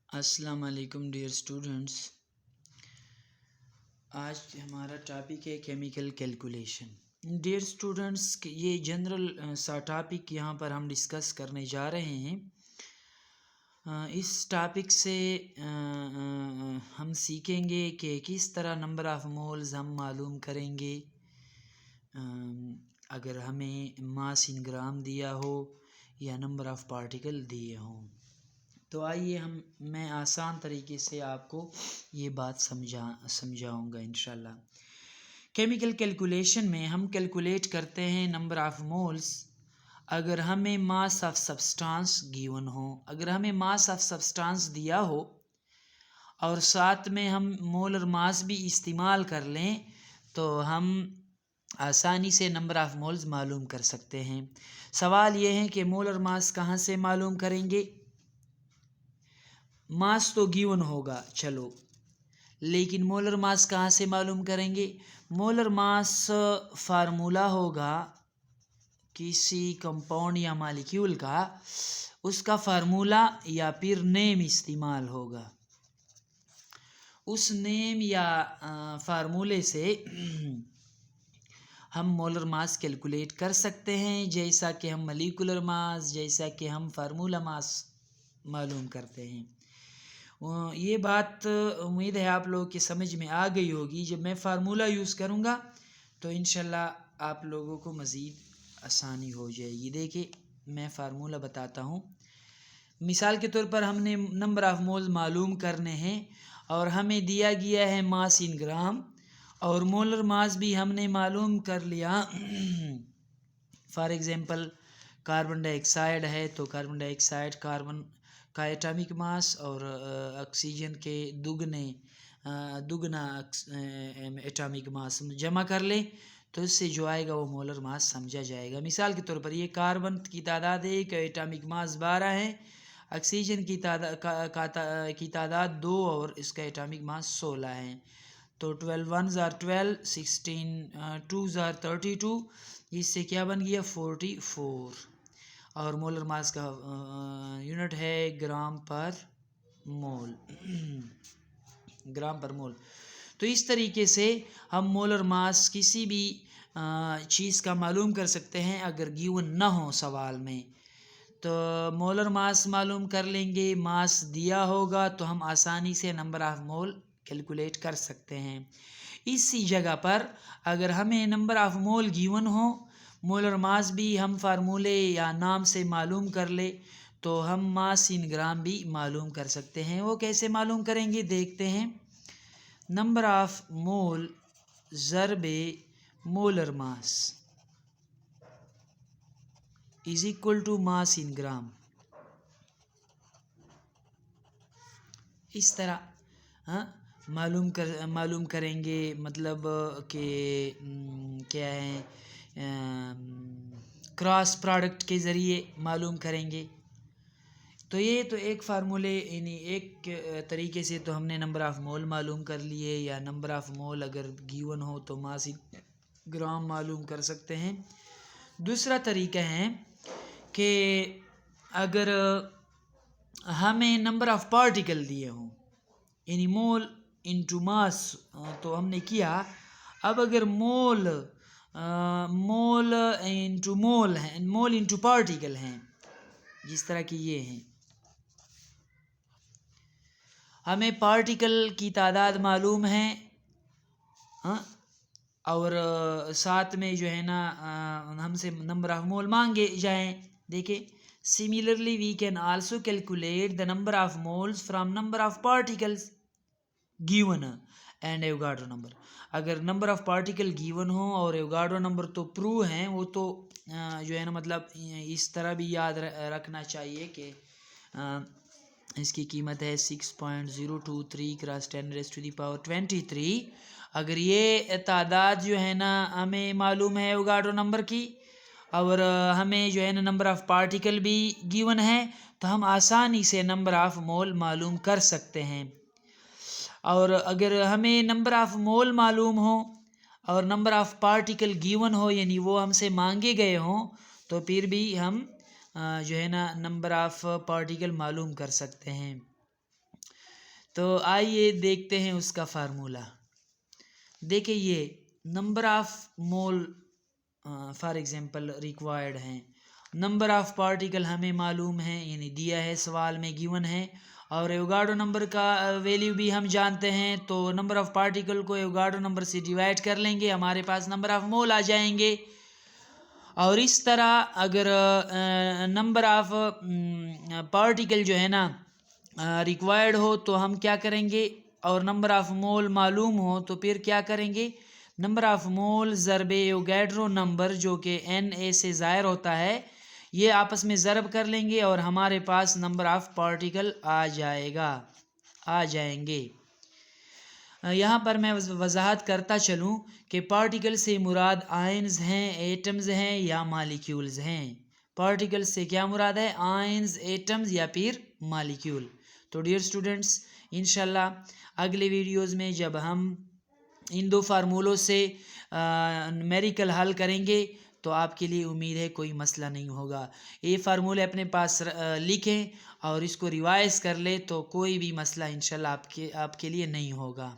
अस्सलाम वालेकुम dear students. आज हमारा टॉपिक है केमिकल कैलकुलेशन। डियर स्टूडेंट्स, ये जनरल सा टॉपिक यहाँ पर हम डिस्कस करने जा रहे हैं। इस टॉपिक से हम सीखेंगे कि किस तरह नंबर ऑफ़ मोल्स हम मालूम करेंगे अगर हमें मास इन ग्राम दिया हो या नंबर ऑफ़ पार्टिकल दिए हों। तो आइए मैं आसान तरीके से आपको ये बात समझाऊंगा इंशाल्लाह। केमिकल कैलकुलेशन में हम कैलकुलेट करते हैं नंबर ऑफ़ मोल्स अगर हमें मास ऑफ सब्सटेंस गिवन हो। अगर हमें मास ऑफ सब्सटेंस दिया हो और साथ में हम मोलर मास भी इस्तेमाल कर लें तो हम आसानी से नंबर ऑफ़ मोल्स मालूम कर सकते हैं। सवाल ये है कि मोलर मास कहाँ से मालूम करेंगे। मास तो गिवन होगा चलो, लेकिन मोलर मास कहाँ से मालूम करेंगे। मोलर मास फार्मूला होगा किसी कंपाउंड या मॉलिक्यूल का, उसका फार्मूला या फिर नेम इस्तेमाल होगा। उस नेम या फार्मूले से हम मोलर मास कैलकुलेट कर सकते हैं, जैसा कि हम मॉलिक्यूलर मास, जैसा कि हम फार्मूला मास मालूम करते हैं। ये बात उम्मीद है आप लोगों की समझ में आ गई होगी। जब मैं फार्मूला यूज़ करूँगा तो इंशाल्लाह आप लोगों को मज़ीद आसानी हो जाएगी। देखिए मैं फार्मूला बताता हूँ। मिसाल के तौर पर हमने नंबर ऑफ़ मोल्स मालूम करने हैं और हमें दिया गया है मास इन ग्राम और मोलर मास भी हमने मालूम कर लिया। फॉर एग्ज़ाम्पल कार्बन डाइऑक्साइड है तो कार्बन डाइऑक्साइड कार्बन का एटॉमिक मास और ऑक्सीजन के दुगना एटॉमिक मास जमा कर ले तो इससे जो आएगा वो मोलर मास समझा जाएगा। मिसाल के तौर पर ये कार्बन की तादाद 1, एटॉमिक मास 12 है, ऑक्सीजन की तादाद 2 और इसका एटॉमिक मास 16 है। तो 12 1s are 12, 16 2s are 32, इससे क्या बन गया 44। और मोलर मास का यूनिट है ग्राम पर मोल। ग्राम पर मोल। तो इस तरीके से हम मोलर मास किसी भी चीज़ का मालूम कर सकते हैं अगर गिवन ना हो सवाल में। तो मोलर मास मालूम कर लेंगे, मास दिया होगा तो हम आसानी से नंबर ऑफ़ मोल कैलकुलेट कर सकते हैं। इसी जगह पर अगर हमें नंबर ऑफ़ मोल गिवन हो, मोलर मास भी हम फार्मूले या नाम से मालूम कर ले तो हम मास इन ग्राम भी मालूम कर सकते हैं। वो कैसे मालूम करेंगे देखते हैं। नंबर ऑफ़ मोल ज़रबे molar mass is equal to mass in gram. इस तरह मालूम करेंगे, मतलब कि क्या है, क्रॉस प्रोडक्ट के ज़रिए मालूम करेंगे। तो ये तो एक फार्मूले यानी एक तरीके से तो हमने नंबर ऑफ़ मोल मालूम कर लिए, या नंबर ऑफ़ मोल अगर गिवन हो तो मास इन ग्राम मालूम कर सकते हैं। दूसरा तरीका है कि अगर हमें नंबर ऑफ़ पार्टिकल दिए हों यानी मोल इनटू मास, तो हमने किया। अब अगर मोल इनटू मोल है, मोल इनटू पार्टिकल हैं, जिस तरह की ये हैं, हमें पार्टिकल की तादाद मालूम है और साथ में जो है ना हमसे नंबर ऑफ़ मोल मांगे जाएं। देखिए similarly we can also calculate the number of moles from number of particles given and Avogadro number. अगर नंबर ऑफ़ पार्टिकल गिवन हो और एवोगाड्रो नंबर तो प्रूव हैं, वो तो जो है ना मतलब इस तरह भी याद रखना चाहिए कि इसकी कीमत है 6.023 क्रॉस 10⁻23। अगर ये तादाद जो है ना हमें मालूम है एवोगाड्रो नंबर की और हमें जो है ना नंबर ऑफ़ पार्टिकल भी गिवन है तो हम आसानी से नंबर ऑफ़ मोल मालूम कर सकते हैं। और अगर हमें नंबर ऑफ़ मोल मालूम हो और नंबर ऑफ़ पार्टिकल गिवन हो यानी वो हमसे मांगे गए हों तो फिर भी हम जो है ना नंबर ऑफ़ पार्टिकल मालूम कर सकते हैं। تو آئیے دیکھتے ہیں اس کا فارمولا. دیکھیں یہ نمبر آف مول فار ایگزامپل ریکوائرڈ ہیں، نمبر آف پارٹیکل ہمیں معلوم ہے، یعنی دیا ہے سوال میں گیون ہے، اور ایوگاڈو نمبر کا ویلیو بھی ہم جانتے ہیں. تو نمبر آف پارٹیکل کو ایوگاڈو نمبر سے ڈیوائڈ کر لیں گے، ہمارے پاس نمبر آف مول آ جائیں گے. اور اس طرح اگر نمبر آف پارٹیکل جو ہے نا ریکوائرڈ ہو تو ہم کیا کریں گے، اور نمبر آف مول معلوم ہو تو پھر کیا کریں گے، نمبر آف مول ضرب ایوگیڈرو نمبر جو کہ Na سے ظاہر ہوتا ہے، یہ آپس میں ضرب کر لیں گے اور ہمارے پاس نمبر آف پارٹیکل آ جائیں گے. یہاں پر میں وضاحت کرتا چلوں کہ پارٹیکل سے مراد آئنز ہیں، ایٹمز ہیں یا مالیکیولز ہیں. پارٹیکل سے کیا مراد ہے، آئنز، ایٹمز یا پھر مالیکیول. تو ڈیئر اسٹوڈنٹس انشاءاللہ اگلے ویڈیوز میں جب ہم ان دو فارمولوں سے نیومیریکل حل کریں گے تو آپ کے لیے امید ہے کوئی مسئلہ نہیں ہوگا. یہ فارمولے اپنے پاس لکھیں اور اس کو ریوائز کر لیں تو کوئی بھی مسئلہ انشاءاللہ آپ کے لیے نہیں ہوگا.